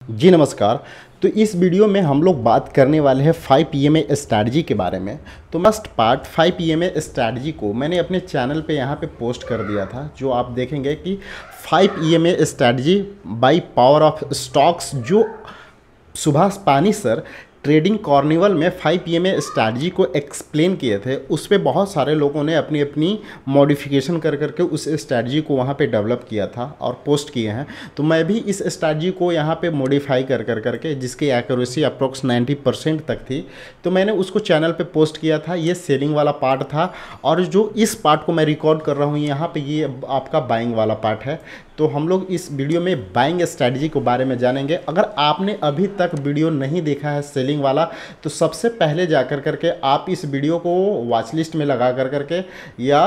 जी नमस्कार। तो इस वीडियो में हम लोग बात करने वाले हैं 5 ईएमए स्ट्रैटेजी के बारे में। तो फर्स्ट पार्ट 5 ईएमए स्ट्रैटेजी को मैंने अपने चैनल पे यहाँ पे पोस्ट कर दिया था, जो आप देखेंगे कि 5 EMA strategy by power of stocks, जो सुभाष पानी सर ट्रेडिंग कॉर्निवल में 5 ईएमए स्ट्रैटेजी को एक्सप्लेन किए थे। उस पर बहुत सारे लोगों ने अपनी अपनी मॉडिफिकेशन कर करके उस स्ट्रैटेजी को वहाँ पे डेवलप किया था और पोस्ट किए हैं। तो मैं भी इस स्ट्रैटेजी को यहाँ पे मॉडिफाई कर करके, जिसकी एक्यूरेसी अप्रोक्स 90% तक थी, तो मैंने उसको चैनल पे पोस्ट किया था। ये सेलिंग वाला पार्ट था, और जो इस पार्ट को मैं रिकॉर्ड कर रहा हूँ यहाँ पे, ये आपका बाइंग वाला पार्ट है। तो हम लोग इस वीडियो में बाइंग स्ट्रैटेजी के बारे में जानेंगे। अगर आपने अभी तक वीडियो नहीं देखा है सेलिंग वाला, तो सबसे पहले जाकर करके आप इस वीडियो को वॉच लिस्ट में लगा कर करके, या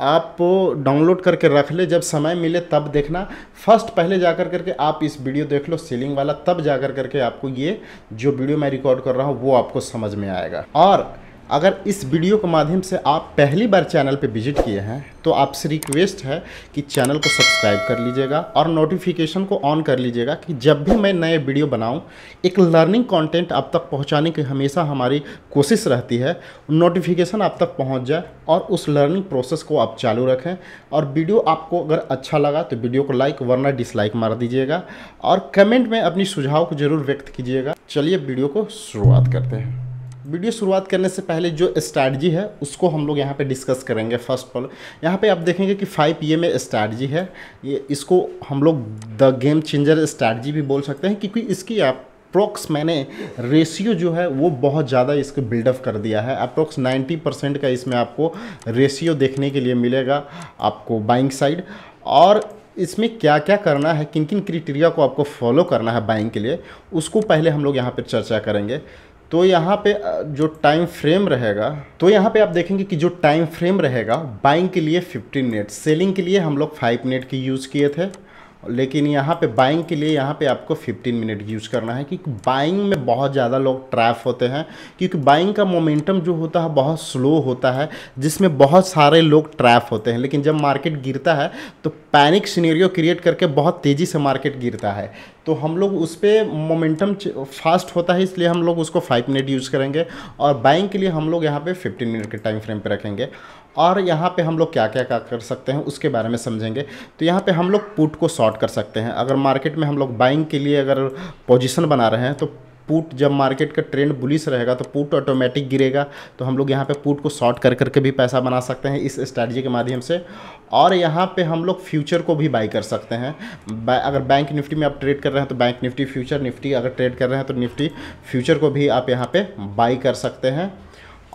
आप डाउनलोड करके रख ले, जब समय मिले तब देखना। फर्स्ट पहले जाकर करके आप इस वीडियो देख लो सेलिंग वाला, तब जाकर करके आपको ये जो वीडियो मैं रिकॉर्ड कर रहा हूँ वो आपको समझ में आएगा। और अगर इस वीडियो के माध्यम से आप पहली बार चैनल पे विजिट किए हैं, तो आपसे रिक्वेस्ट है कि चैनल को सब्सक्राइब कर लीजिएगा और नोटिफिकेशन को ऑन कर लीजिएगा, कि जब भी मैं नए वीडियो बनाऊं, एक लर्निंग कंटेंट आप तक पहुंचाने की हमेशा हमारी कोशिश रहती है। नोटिफिकेशन आप तक पहुंच जाए और उस लर्निंग प्रोसेस को आप चालू रखें। और वीडियो आपको अगर अच्छा लगा तो वीडियो को लाइक, वरना डिसलाइक मार दीजिएगा, और कमेंट में अपनी सुझाव को ज़रूर व्यक्त कीजिएगा। चलिए वीडियो को शुरुआत करते हैं। वीडियो शुरुआत करने से पहले जो स्ट्रैटेजी है उसको हम लोग यहाँ पे डिस्कस करेंगे। फर्स्ट ऑफ ऑल यहाँ पे आप देखेंगे कि 5 ईएमए स्ट्रैटेजी है। ये इसको हम लोग द गेम चेंजर स्ट्रैटेजी भी बोल सकते हैं, क्योंकि इसकी अप्रोक्स मैंने रेशियो जो है वो बहुत ज़्यादा इसको बिल्डअप कर दिया है। अप्रोक्स 90% का इसमें आपको रेशियो देखने के लिए मिलेगा आपको बाइंग साइड। और इसमें क्या क्या करना है, किन किन क्राइटेरिया को आपको फॉलो करना है बाइंग के लिए, उसको पहले हम लोग यहाँ पर चर्चा करेंगे। तो यहाँ पे जो टाइम फ्रेम रहेगा, तो यहाँ पे आप देखेंगे कि जो टाइम फ्रेम रहेगा बाइंग के लिए 15 मिनट, सेलिंग के लिए हम लोग 5 मिनट की यूज़ किए थे, लेकिन यहाँ पे बाइंग के लिए यहाँ पे आपको 15 मिनट यूज़ करना है। क्योंकि बाइंग में बहुत ज़्यादा लोग ट्रैप होते हैं, क्योंकि बाइंग का मोमेंटम जो होता है बहुत स्लो होता है, जिसमें बहुत सारे लोग ट्रैप होते हैं। लेकिन जब मार्केट गिरता है तो पैनिक सिनेरियो क्रिएट करके बहुत तेज़ी से मार्केट गिरता है, तो हम लोग उस पर मोमेंटम फास्ट होता है, इसलिए हम लोग उसको 5 मिनट यूज़ करेंगे। और बाइंग के लिए हम लोग यहाँ पे 15 मिनट के टाइम फ्रेम पे रखेंगे। और यहाँ पे हम लोग क्या क्या कर सकते हैं उसके बारे में समझेंगे। तो यहाँ पे हम लोग पुट को शॉर्ट कर सकते हैं। अगर मार्केट में हम लोग बाइंग के लिए अगर पोजीशन बना रहे हैं, तो पुट, जब मार्केट का ट्रेंड बुलिश रहेगा तो पुट ऑटोमेटिक गिरेगा, तो हम लोग यहाँ पे पुट को शॉर्ट कर करके भी पैसा बना सकते हैं इस स्ट्रैटेजी के माध्यम से। और यहाँ पे हम लोग फ्यूचर को भी बाई कर सकते हैं। अगर बैंक निफ्टी में आप ट्रेड कर रहे हैं तो बैंक निफ्टी फ्यूचर, निफ्टी अगर ट्रेड कर रहे हैं तो निफ्टी फ्यूचर को भी आप यहाँ पे बाई कर सकते हैं।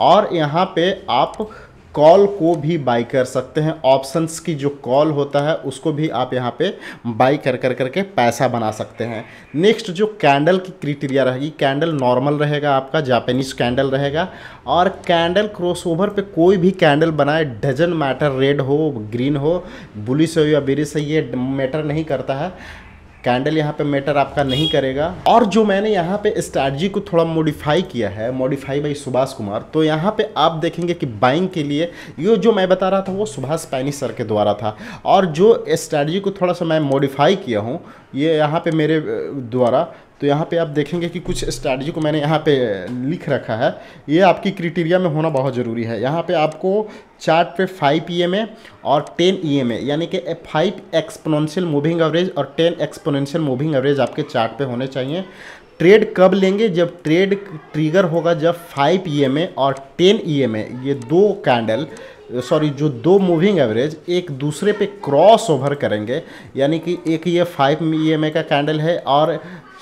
और यहाँ पे आप कॉल को भी बाई कर सकते हैं। ऑप्शंस की जो कॉल होता है उसको भी आप यहाँ पे बाई कर करके पैसा बना सकते हैं। नेक्स्ट जो कैंडल की क्राइटेरिया रहेगी, कैंडल नॉर्मल रहेगा, आपका जापानीज कैंडल रहेगा। और कैंडल क्रॉसओवर पे कोई भी कैंडल बनाए, डजन मैटर, रेड हो, ग्रीन हो, बुलिश हो या बेरिश है, ये मैटर नहीं करता है। कैंडल यहाँ पे मैटर आपका नहीं करेगा। और जो मैंने यहाँ पे स्ट्रैटेजी को थोड़ा मॉडिफाई किया है, मॉडिफाई बाय सुभाष कुमार, तो यहाँ पे आप देखेंगे कि बाइंग के लिए ये जो मैं बता रहा था वो सुभाष पानी सर के द्वारा था, और जो स्ट्रैटेजी को थोड़ा सा मैं मॉडिफाई किया हूँ ये यहाँ पे मेरे द्वारा। तो यहाँ पे आप देखेंगे कि कुछ स्ट्रैटेजी को मैंने यहाँ पे लिख रखा है, ये आपकी क्राइटेरिया में होना बहुत ज़रूरी है। यहाँ पे आपको चार्ट पे 5 ईएमए और 10 ईएमए, यानी कि 5 एक्सपोनेंशियल मूविंग एवरेज और 10 एक्सपोनेंशियल मूविंग एवरेज आपके चार्ट पे होने चाहिए। ट्रेड कब लेंगे, जब ट्रेड ट्रिगर होगा, जब 5 ईएमए और 10 ईएमए, ये दो कैंडल, सॉरी जो दो मूविंग एवरेज एक दूसरे पे क्रॉस ओवर करेंगे। यानी कि एक ये 5 ईएमए का कैंडल है, और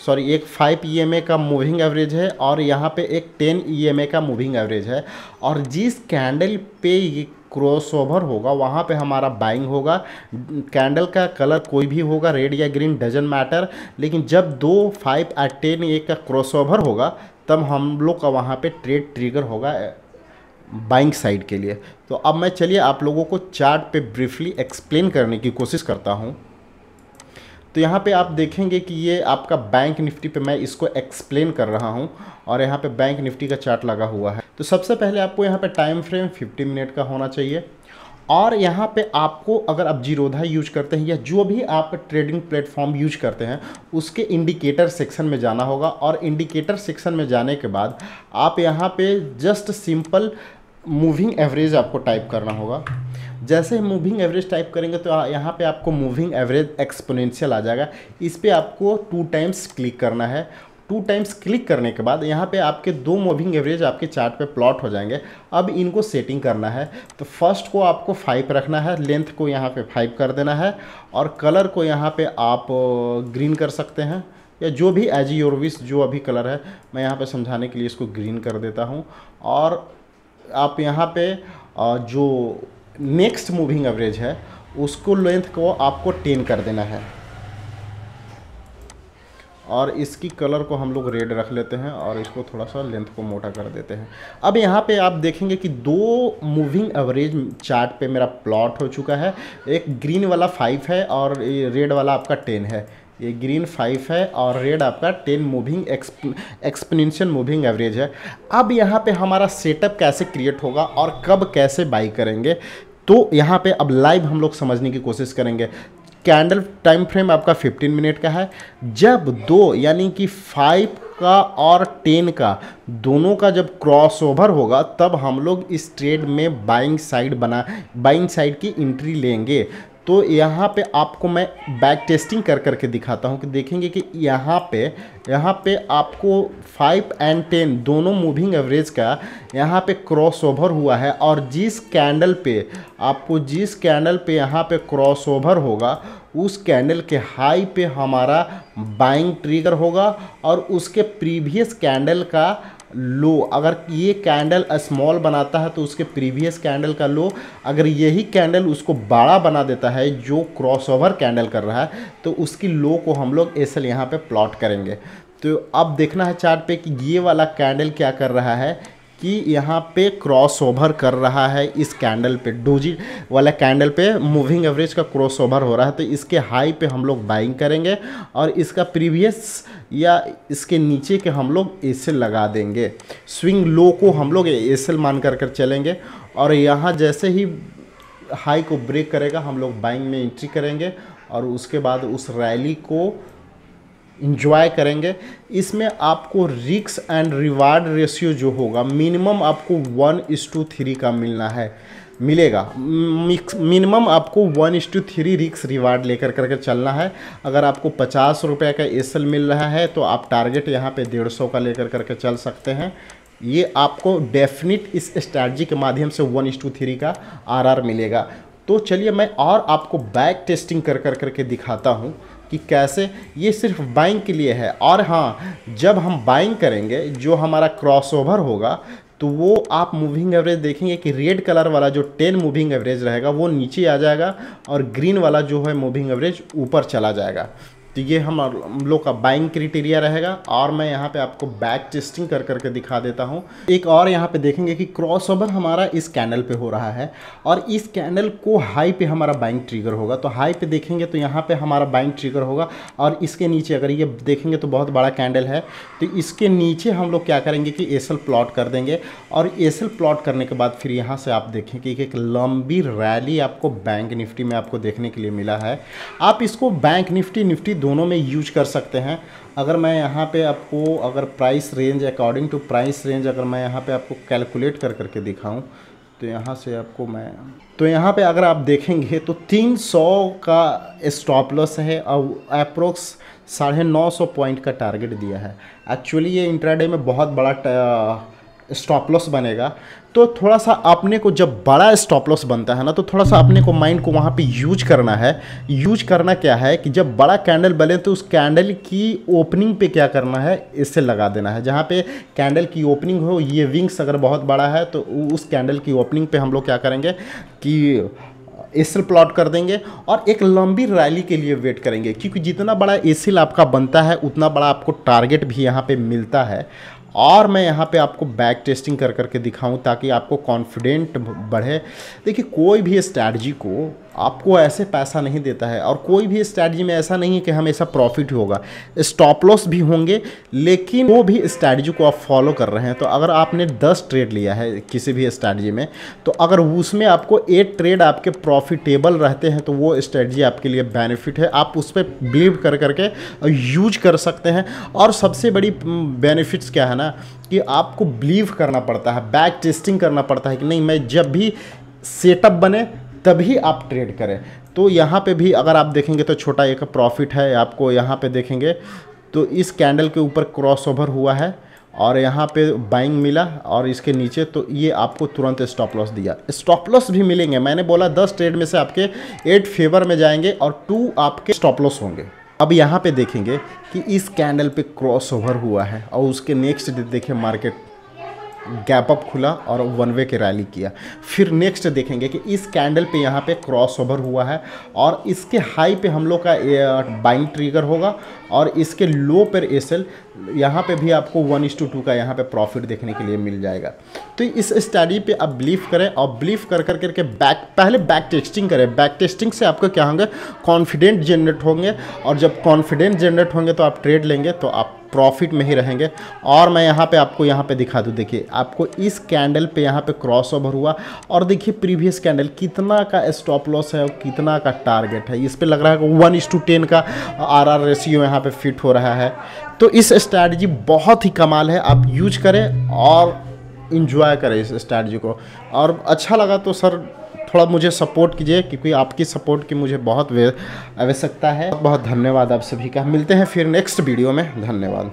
सॉरी एक 5 ईएमए का मूविंग एवरेज है, और यहाँ पे एक 10 ईएमए का मूविंग एवरेज है। और जिस कैंडल पे ये क्रॉसओवर होगा वहाँ पे हमारा बाइंग होगा। कैंडल का कलर कोई भी होगा, रेड या ग्रीन, डजन मैटर। लेकिन जब 2, 5 और 10 एक का क्रॉसओवर होगा, तब हम लोग का वहाँ पे ट्रेड ट्रिगर होगा बाइंग साइड के लिए। तो अब मैं चलिए आप लोगों को चार्ट पे ब्रीफली एक्सप्लेन करने की कोशिश करता हूँ। तो यहाँ पे आप देखेंगे कि ये आपका बैंक निफ्टी पे मैं इसको एक्सप्लेन कर रहा हूँ, और यहाँ पे बैंक निफ्टी का चार्ट लगा हुआ है। तो सबसे पहले आपको यहाँ पे टाइम फ्रेम 50 मिनट का होना चाहिए। और यहाँ पे आपको अगर आप जीरोधा यूज करते हैं या जो भी आप ट्रेडिंग प्लेटफॉर्म यूज करते हैं उसके इंडिकेटर सेक्शन में जाना होगा। और इंडिकेटर सेक्शन में जाने के बाद आप यहाँ पे जस्ट सिंपल मूविंग एवरेज आपको टाइप करना होगा। जैसे मूविंग एवरेज टाइप करेंगे तो यहाँ पे आपको मूविंग एवरेज एक्सपोनेंशियल आ जाएगा। इस पर आपको 2 टाइम्स क्लिक करना है। 2 टाइम्स क्लिक करने के बाद यहाँ पे आपके 2 मूविंग एवरेज आपके चार्ट पे प्लॉट हो जाएंगे। अब इनको सेटिंग करना है तो फर्स्ट को आपको 5 रखना है, लेंथ को यहाँ पे 5 कर देना है और कलर को यहाँ पे आप ग्रीन कर सकते हैं या जो भी एज योर विश जो अभी कलर है। मैं यहाँ पे समझाने के लिए इसको ग्रीन कर देता हूँ। और आप यहाँ पे जो नेक्स्ट मूविंग एवरेज है उसको लेंथ को आपको 10 कर देना है और इसकी कलर को हम लोग रेड रख लेते हैं और इसको थोड़ा सा लेंथ को मोटा कर देते हैं। अब यहाँ पे आप देखेंगे कि 2 मूविंग एवरेज चार्ट पे मेरा प्लॉट हो चुका है। एक ग्रीन वाला 5 है और रेड वाला आपका 10 है। ये ग्रीन 5 है और रेड आपका 10 मूविंग एक्सपोनेंशियल मूविंग एवरेज है। अब यहाँ पे हमारा सेटअप कैसे क्रिएट होगा और कब कैसे बाई करेंगे तो यहाँ पे अब लाइव हम लोग समझने की कोशिश करेंगे। कैंडल टाइम फ्रेम आपका 15 मिनट का है। जब 2 यानी कि 5 का और 10 का दोनों का जब क्रॉसओवर होगा तब हम लोग इस ट्रेड में बाइंग साइड की एंट्री लेंगे। तो यहाँ पे आपको मैं बैक टेस्टिंग कर करके दिखाता हूँ कि देखेंगे कि यहाँ पे आपको 5 और 10 दोनों मूविंग एवरेज का यहाँ पे क्रॉसओवर हुआ है और जिस कैंडल पे यहाँ पे क्रॉसओवर होगा उस कैंडल के हाई पे हमारा बाइंग ट्रिगर होगा और उसके प्रीवियस कैंडल का लो, अगर ये कैंडल स्मॉल बनाता है तो उसके प्रीवियस कैंडल का लो, अगर यही कैंडल उसको बड़ा बना देता है जो क्रॉसओवर कैंडल कर रहा है तो उसकी लो को हम लोग एसएल यहाँ पे प्लॉट करेंगे। तो अब देखना है चार्ट पे कि ये वाला कैंडल क्या कर रहा है कि यहाँ पे क्रॉसओवर कर रहा है। इस कैंडल पे डोजी वाला कैंडल पे मूविंग एवरेज का क्रॉसओवर हो रहा है तो इसके हाई पे हम लोग बाइंग करेंगे और इसका प्रीवियस या इसके नीचे के हम लोग एसएल लगा देंगे। स्विंग लो को हम लोग एसएल मान कर चलेंगे और यहाँ जैसे ही हाई को ब्रेक करेगा हम लोग बाइंग में एंट्री करेंगे और उसके बाद उस रैली को इंजॉय करेंगे। इसमें आपको रिस्क एंड रिवार्ड रेशियो जो होगा मिनिमम आपको 1:3 का मिलेगा। मिनिमम आपको 1:3 रिस्क रिवार्ड लेकर करके चलना है। अगर आपको 50 रुपये का एसएल मिल रहा है तो आप टारगेट यहाँ पे 150 का लेकर करके चल सकते हैं। ये आपको डेफिनेट इस स्ट्रैटेजी के माध्यम से 1:3 का आरआर मिलेगा। तो चलिए मैं और आपको बैक टेस्टिंग कर करके दिखाता हूँ कि कैसे। ये सिर्फ बाइंग के लिए है। और हाँ, जब हम बाइंग करेंगे जो हमारा क्रॉसओवर होगा तो वो आप मूविंग एवरेज देखेंगे कि रेड कलर वाला जो 10 मूविंग एवरेज रहेगा वो नीचे आ जाएगा और ग्रीन वाला जो है मूविंग एवरेज ऊपर चला जाएगा। तो ये हम लोग का बाइंग क्राइटेरिया रहेगा। और मैं यहाँ पे आपको बैक टेस्टिंग कर करके दिखा देता हूँ। एक और यहाँ पे देखेंगे कि क्रॉसओवर हमारा इस कैंडल पे हो रहा है और इस कैंडल को हाई पे हमारा बाइंग ट्रिगर होगा। तो हाई पे देखेंगे तो यहाँ पे हमारा बाइंग ट्रिगर होगा और इसके नीचे अगर ये देखेंगे तो बहुत बड़ा कैंडल है तो इसके नीचे हम लोग क्या करेंगे कि एसएल प्लॉट कर देंगे। और एसएल प्लॉट करने के बाद फिर यहाँ से आप देखें कि एक लंबी रैली आपको बैंक निफ्टी में आपको देखने के लिए मिला है। आप इसको बैंक निफ्टी दोनों में यूज कर सकते हैं। अगर मैं यहाँ पे आपको अगर price range according to price range अगर मैं यहाँ पे आपको कैलकुलेट कर करके दिखाऊं तो यहाँ से आपको यहाँ पे अगर आप देखेंगे तो 300 का स्टॉप लॉस है और अप्रोक्स 950 पॉइंट का टारगेट दिया है। एक्चुअली ये इंट्राडे में बहुत बड़ा स्टॉप लॉस बनेगा। तो थोड़ा सा अपने को जब बड़ा स्टॉप लॉस बनता है ना तो थोड़ा सा अपने को माइंड को वहाँ पे यूज करना है। यूज करना क्या है कि जब बड़ा कैंडल बने तो उस कैंडल की ओपनिंग पे क्या करना है, इससे लगा देना है। जहाँ पे कैंडल की ओपनिंग हो, ये विंग्स अगर बहुत बड़ा है तो उस कैंडल की ओपनिंग पे हम लोग क्या करेंगे कि एसएल प्लॉट कर देंगे और एक लंबी रैली के लिए वेट करेंगे। क्योंकि जितना बड़ा एसएल आपका बनता है उतना बड़ा आपको टारगेट भी यहाँ पे मिलता है। और मैं यहाँ पे आपको बैक टेस्टिंग कर करके दिखाऊं ताकि आपको कॉन्फिडेंट बढ़े। देखिए, कोई भी स्ट्रैटेजी को आपको ऐसे पैसा नहीं देता है। और कोई भी स्ट्रैटेजी में ऐसा नहीं है कि हमेशा प्रॉफिट होगा, स्टॉप लॉस भी होंगे, लेकिन वो भी स्ट्रैटेजी को आप फॉलो कर रहे हैं। तो अगर आपने 10 ट्रेड लिया है किसी भी स्ट्रैटेजी में, तो अगर उसमें आपको 8 ट्रेड आपके प्रॉफिटेबल रहते हैं तो वो स्ट्रैटेजी आपके लिए बेनिफिट है। आप उस पर बिलीव कर करके यूज कर सकते हैं। और सबसे बड़ी बेनिफिट्स क्या है ना, कि आपको बिलीव करना पड़ता है, बैक टेस्टिंग करना पड़ता है कि नहीं, मैं जब भी सेटअप बने तभी आप ट्रेड करें। तो यहाँ पे भी अगर आप देखेंगे तो छोटा एक प्रॉफिट है आपको, यहाँ पे देखेंगे तो इस कैंडल के ऊपर क्रॉसओवर हुआ है और यहाँ पे बाइंग मिला, और इसके नीचे तो ये आपको तुरंत स्टॉप लॉस दिया। स्टॉप लॉस भी मिलेंगे, मैंने बोला 10 ट्रेड में से आपके 8 फेवर में जाएंगे और 2 आपके स्टॉप लॉस होंगे। अब यहाँ पे देखेंगे कि इस कैंडल पे क्रॉसओवर हुआ है और उसके नेक्स्ट डे देखिए मार्केट गैप अप खुला और वन वे की रैली किया। फिर नेक्स्ट देखेंगे कि इस कैंडल पे यहाँ पे क्रॉसओवर हुआ है और इसके हाई पे हम लोग का बाइंग ट्रिगर होगा और इसके लो पर एसएल, यहाँ पे भी आपको 1:2 का यहाँ पे प्रॉफिट देखने के लिए मिल जाएगा। तो इस स्टडी पे आप बिलीव करें और बिलीव कर करके पहले बैक टेस्टिंग करें। बैक टेस्टिंग से आपको क्या होंगे, कॉन्फिडेंट जनरेट होंगे, और जब कॉन्फिडेंट जनरेट होंगे तो आप ट्रेड लेंगे तो आप प्रॉफिट में ही रहेंगे। और मैं यहाँ पे आपको यहाँ पे दिखा दूँ, देखिए आपको इस कैंडल पे यहाँ पे क्रॉसओवर हुआ और देखिए प्रीवियस कैंडल कितना का स्टॉप लॉस है और कितना का टारगेट है। इस पे लग रहा है कि 1:10 का आरआर रेशियो यहाँ पे फिट हो रहा है। तो इस स्ट्रैटेजी बहुत ही कमाल है, आप यूज करें और इंजॉय करें इस स्ट्रैटेजी को। और अच्छा लगा तो सर थोड़ा मुझे सपोर्ट कीजिए, क्योंकि आपकी सपोर्ट की मुझे बहुत आवश्यकता है। बहुत धन्यवाद आप सभी का। मिलते हैं फिर नेक्स्ट वीडियो में, धन्यवाद।